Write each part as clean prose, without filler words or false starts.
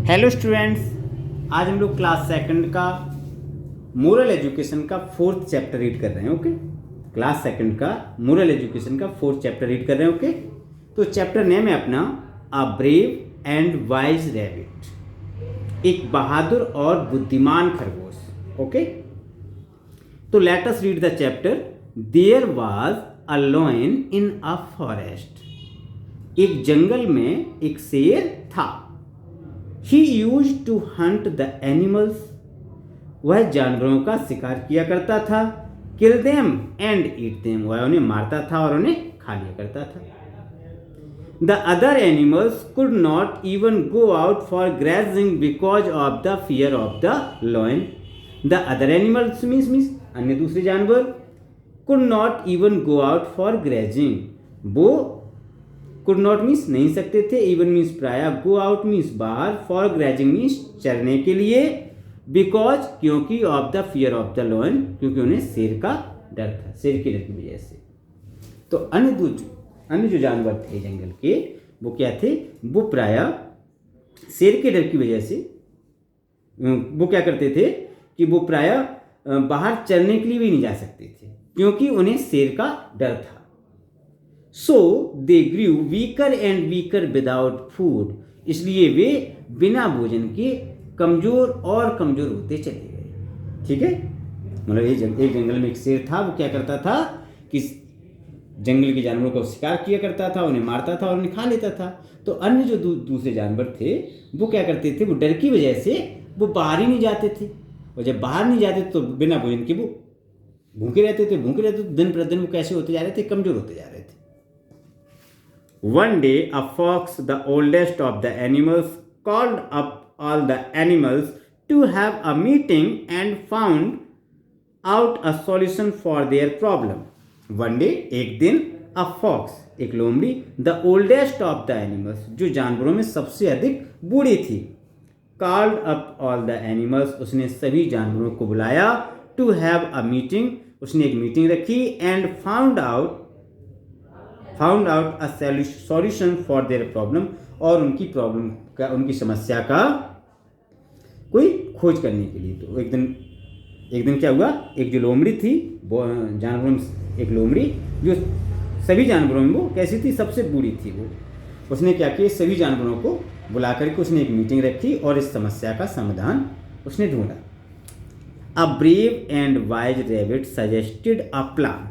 Hello students, आज हम लोग क्लास सेकंड का मोरल एजुकेशन का फोर्थ चैप्टर रीड कर रहे हैं। ओके, क्लास सेकंड का मोरल एजुकेशन का फोर्थ चैप्टर रीड कर रहे हैं। ओके, तो चैप्टर नेम है अपना a brave and wise rabbit, एक बहादुर और बुद्धिमान खरगोश। ओके, तो let us read the chapter. There was a lion in a forest, एक जंगल में एक शेर था। He used to hunt the animals, वह जानवरों का शिकार किया करता था। Kill them and eat them, वह उन्हें मारता था और उन्हें खा लिया करता था। The other animals could not even go out for grazing because of the fear of the lion. The other animals means अन्य दूसरे जानवर could not even go out for grazing, वो कुड नॉट मीन्स नहीं सकते थे, even means pray, go out means बाहर, for grazing means चरने के लिए, बिकॉज क्योंकि, of the fear of the lion क्योंकि उन्हें शेर का डर था, शेर के डर की वजह से। तो अन्य जो जानवर थे जंगल के वो क्या थे, वो प्राय शेर के डर की वजह से वो क्या करते थे कि वो प्राय बाहर चरने के लिए भी नहीं जा सकते थे क्योंकि उन्हें शेर का डर था। So they grew weaker and weaker without food, इसलिए वे बिना भोजन के कमजोर और कमजोर होते चले गए। ठीक है, मतलब एक जंगल में एक शेर था, वो क्या करता था कि जंगल के जानवरों का शिकार किया करता था, उन्हें मारता था और उन्हें खा लेता था। तो अन्य जो दूसरे जानवर थे वो क्या करते थे, वो डर की वजह से वो बाहर ही नहीं जाते थे, और जब बाहर नहीं जाते तो बिना भोजन के वो भूखे रहते थे। तो दिन प्रतिदिन वो कैसे होते जा रहे थे, कमजोर होते जा रहे थे। One day, a fox, the oldest of the animals, called up all the animals to have a meeting and found out a solution for their problem. One day, एक दिन, a fox, एक लोमड़ी, the oldest of the animals, जो जानवरों में सबसे अधिक बूढ़ी थी, called up all the animals, उसने सभी जानवरों को बुलाया, to have a meeting, उसने एक मीटिंग रखी, and found out a solution for their problem, और उनकी प्रॉब्लम का, उनकी समस्या का कोई खोज करने के लिए। तो एक दिन क्या हुआ, एक जो लोमड़ी थी जानवरों में एक लोमड़ी जो सभी जानवरों में वो कैसी थी, सबसे बूढ़ी थी, वो उसने क्या किया, सभी जानवरों को बुला करके उसने एक मीटिंग रखी और इस समस्या का समाधान उसने ढूंढा। अ brave and wise rabbit suggested a plan,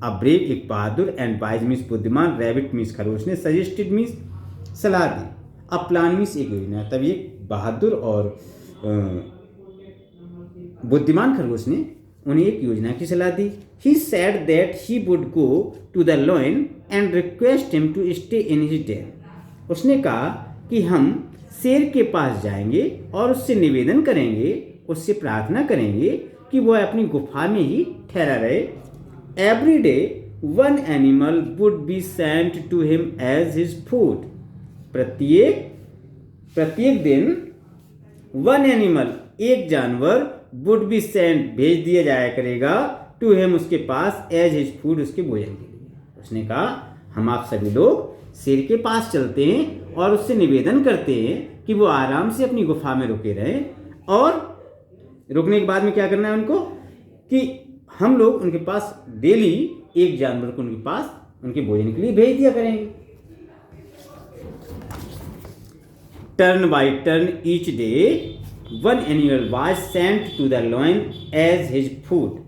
a brave एक बहादुर, एंड वाइज मीन्स बुद्धिमान, रैबिट मीन्स खरगोश ने सजेस्टेड मीन्स सलाह दी, अ प्लान मीन्स एक योजना। तब ये बहादुर और बुद्धिमान खरगोश ने उन्हें एक योजना की सलाह दी। He said that he would go to the lion and request him to stay in his den, उसने कहा कि हम शेर के पास जाएंगे और उससे निवेदन करेंगे, उससे प्रार्थना करेंगे कि वह अपनी गुफा में ही ठहरा रहे। Every day, one animal would be sent to him as his food. प्रत्येक दिन one animal, एक जानवर, would be sent, भेज दिया जाया करेगा, to him, उसके पास, as his food, उसके भोजन के लिए। उसने कहा हम आप सभी लोग शेर के पास चलते हैं और उससे निवेदन करते हैं कि वो आराम से अपनी गुफा में रुके रहें, और रुकने के बाद में क्या करना है उनको कि हम लोग उनके पास डेली एक जानवर को उनके पास उनके भोजन के लिए भेज दिया करेंगे। Turn by turn each day one animal was sent to the lion as his food,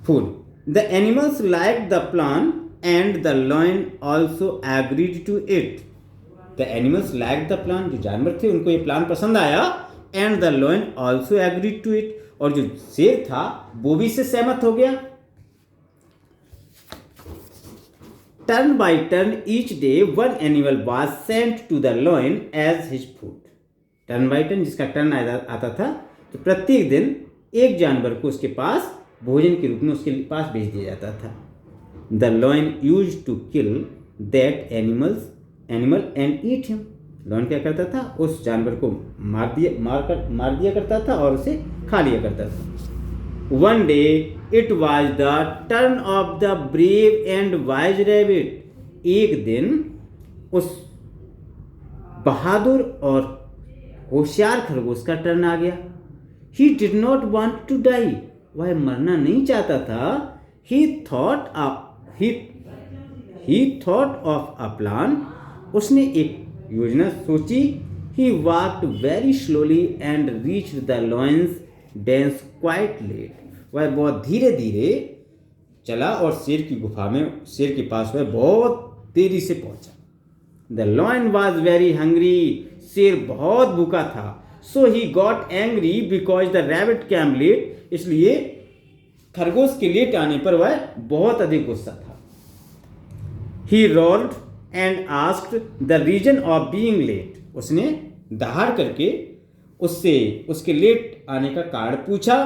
food. The animals like the plan and the lion also agreed to it. The animals like the plan, जो जानवर थे उनको ये plan पसंद आया, and the lion also agreed to it, और जो शेर था वो भी इससे सहमत हो गया। Turn by turn each day one animal was sent to the lion as his food. Turn by turn, जिसका टर्न आता था, तो प्रत्येक दिन एक जानवर को उसके पास भोजन के रूप में उसके पास भेज दिया जाता था। The lion used to kill that animal and eat him, lion क्या करता था, उस जानवर को मार दिया करता था और उसे खा लिया करता था। One day it was the turn off the brave and wise rabbit, एक दिन उस बहादुर और होशियार खरगोश का टर्न आ गया। He did not want to die, वह मरना नहीं चाहता था। He thought of a plan, उसने एक योजना सोची। He walked very slowly and reached the lion's dens quite late, वह बहुत धीरे धीरे चला और शेर की गुफा में, शेर के पास वह बहुत देरी से पहुंचा। The lion was very hungry, शेर बहुत भूखा था। So he got angry because the rabbit came late, इसलिए खरगोश के लेट आने पर वह बहुत अधिक गुस्सा था। He roared and asked the reason of being late, उसने दहाड़ करके उससे उसके लेट आने का कारण पूछा।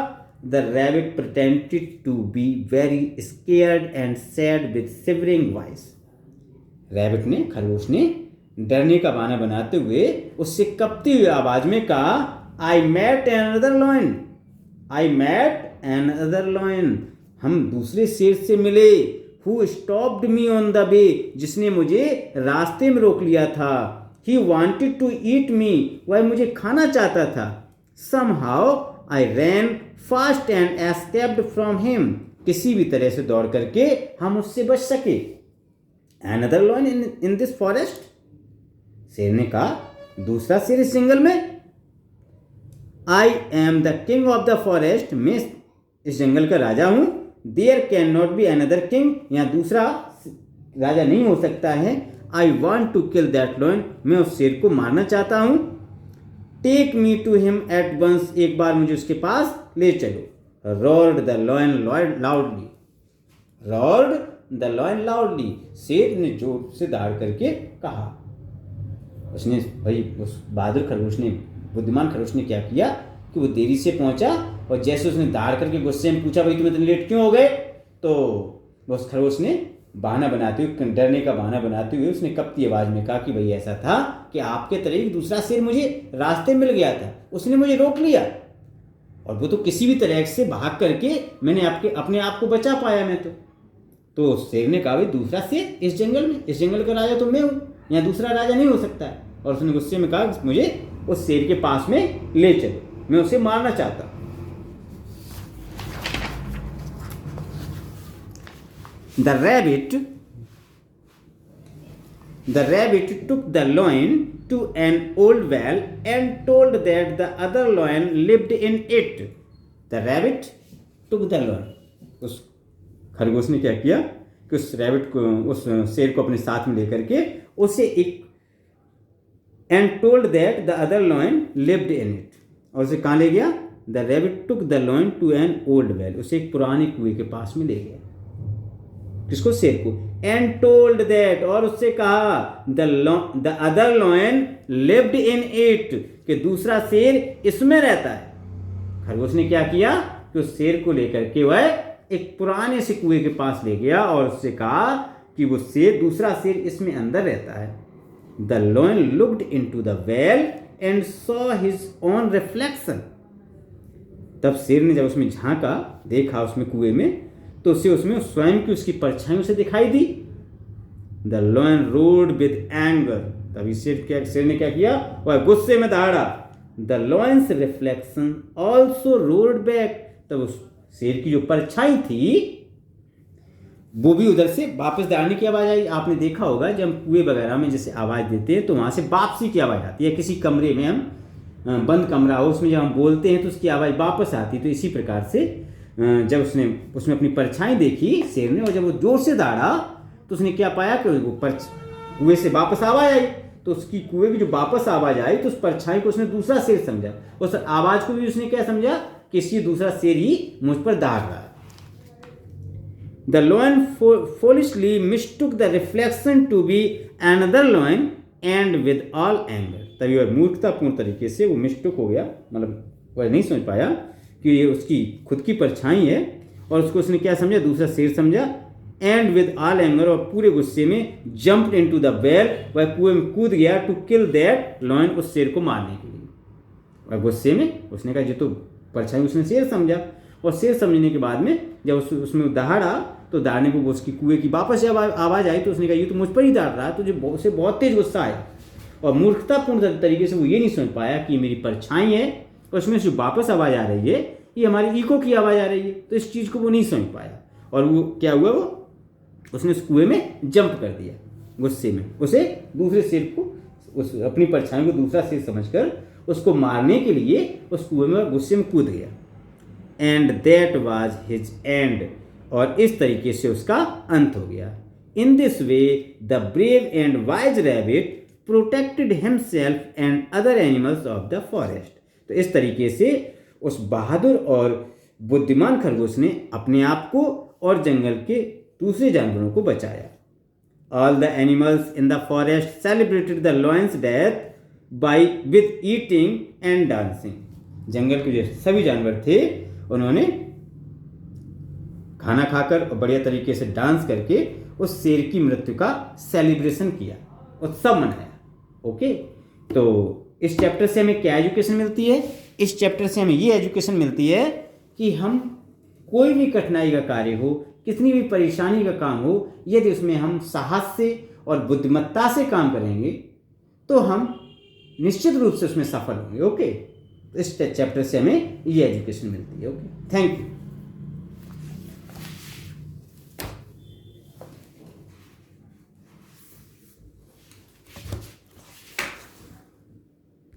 The rabbit pretended to be very scared and sad with shivering voice, rabbit ने, खरगोश ने डरने का बहाना बनाते हुए उससे कपती हुई आवाज में कहा, आई मैट अनदर लॉयन, आई मैट अनदर लॉयन, हम दूसरे शेर से मिले। Who stopped me on the way, जिसने मुझे रास्ते में रोक लिया था। ही वॉन्टेड टू ईट मी, वह मुझे खाना चाहता था। Somehow I ran fast and escaped from him, किसी भी तरह से दौड़ करके हम उससे बच सके। Another lion in this forest, शेर ने कहा, दूसरा शेर इस जंगल में। I am the king of the forest, मैं इस जंगल का राजा हूं। There can not be another king, यहाँ दूसरा राजा नहीं हो सकता है। I want to kill that lion, मैं उस शेर को मारना चाहता हूं। Take me to him at once, एक बार मुझे उसके पास ले चलो। Rolled the lion loudly, rolled the lion loudly, शेर ने जोर से दहाड़ करके कहा। उसने भाई उस बहादुर खरगोश ने, बुद्धिमान खरगोश ने क्या किया कि वो देरी से पहुंचा और जैसे उसने दहाड़ करके गुस्से में पूछा, भाई तुम इतने लेट क्यों हो गए, तो उस खरगोश ने बहाना बनाते हुए, डरने का बहाना बनाते हुए उसने कपती आवाज में कहा कि भाई ऐसा था कि आपके तरह एक दूसरा शेर मुझे रास्ते मिल गया था, उसने मुझे रोक लिया और वो तो किसी भी तरह से भाग करके मैंने अपने आप को बचा पाया मैं तो शेर ने कहा, भाई दूसरा शेर इस जंगल में, इस जंगल का राजा तो मैं हूँ, यहाँ दूसरा राजा नहीं हो सकता है। और उसने गुस्से में कहा, मुझे उस शेर के पास में ले चलो, मैं उसे मारना चाहता हूं। The rabbit took the lion to an old well and told that the other lion lived in it. The rabbit took the lion. उस खरगोश ने क्या किया कि उस रैबिट को, उस शेर को अपने साथ में लेकर के उसे एक and told that the other lion lived in it. और उसे कहाँ ले गया? The rabbit took the lion to an old well. उसे एक पुराने कुएं के पास में ले गया। किसको? शेर को। And told that, और उससे कहा the other lion lived in it, कि दूसरा शेर इसमें रहता है। खरगोश ने क्या किया कि उस शेर को लेकर के वह एक पुराने से कुएं के पास ले गया और उससे कहा कि वो शेर, दूसरा शेर इसमें अंदर रहता है। The lion looked into the well and saw his own reflection. तब शेर ने जब उसमें झांका, देखा उसमें कुएं में, तो उसे उसमें स्वयं की उसकी परछाई उसे दिखाई दी। The lion roared with anger. तभी शेर ने क्या किया? वह गुस्से में दहाड़ा। The lion's reflection also roared back. तब उस शेर की जो परछाई थी वो भी उधर से वापस दहाड़ने की आवाज आई। आपने देखा होगा जब हम कुएं वगैरह में जैसे आवाज देते हैं तो वहां से वापसी की आवाज आती है। किसी कमरे में हम, बंद कमरा हो, उसमें जब हम बोलते हैं तो उसकी आवाज वापस आती है। तो इसी प्रकार से जब उसने उसमें अपनी परछाई देखी शेर ने, और जब वो जोर से दहाड़ा तो उसने क्या पाया कि वो कुएं से वापस आवाज आई। तो उसकी कुएं की जो वापस आवाज आई तो उस परछाई को उसने दूसरा शेर समझा। उस आवाज को भी उसने क्या समझा कि इसलिए दूसरा शेर ही मुझ पर दहाड़ रहा है। The lion foolishly mistook the reflection to be another lion and with all anger. तभी वह मूर्खतापूर्ण तरीके से वो मिस्टेक हो गया, मतलब वह नहीं समझ पाया कि ये उसकी खुद की परछाई है और उसको उसने क्या समझा? दूसरा शेर समझा। एंड विद ऑल एंगर, और पूरे गुस्से में जंप्ड इनटू द वेल, वह कुएं में कूद गया टू किल दैट लायन, उस शेर को मारने के लिए। और गुस्से में उसने कहा, जो तो परछाई उसने शेर समझा, और शेर समझने के बाद में जब उसमें दहाड़ा तो दाड़ने को उसकी कुएं की वापस आवाज़ आई तो उसने कहा ये तो मुझ पर ही दाड़ रहा है, तुझे उसे बहुत तेज गुस्सा आया और मूर्खतापूर्ण तरीके से वो ये नहीं समझ पाया कि मेरी परछाई है और उसमें जो वापस आवाज़ आ रही है ये हमारी ईको की आवाज़ आ रही है। तो इस चीज़ को वो नहीं समझ पाया और वो क्या हुआ, वो उसने उस कुएं में जंप कर दिया गुस्से में। उसे दूसरे शेर को, उस अपनी परछाई को दूसरा शेर समझकर उसको मारने के लिए उस कुएं में गुस्से में कूद गया। And that was his and, और इस तरीके से उसका अंत हो गया। In this way the brave and wise rabbit protected himself and other animals of the forest. तो इस तरीके से उस बहादुर और बुद्धिमान खरगोश ने अपने आप को और जंगल के दूसरे जानवरों को बचाया। All the animals in the forest celebrated the lion's death by with eating and dancing. जंगल के जो सभी जानवर थे उन्होंने खाना खाकर और बढ़िया तरीके से डांस करके उस शेर की मृत्यु का सेलिब्रेशन किया, उत्सव मनाया। ओके, तो इस चैप्टर से हमें क्या एजुकेशन मिलती है? इस चैप्टर से हमें ये एजुकेशन मिलती है कि हम कोई भी कठिनाई का कार्य हो, कितनी भी परेशानी का काम हो, यदि उसमें हम साहस से और बुद्धिमत्ता से काम करेंगे तो हम निश्चित रूप से उसमें सफल होंगे। ओके, इस चैप्टर से हमें ये एजुकेशन मिलती है। Okay, thank you.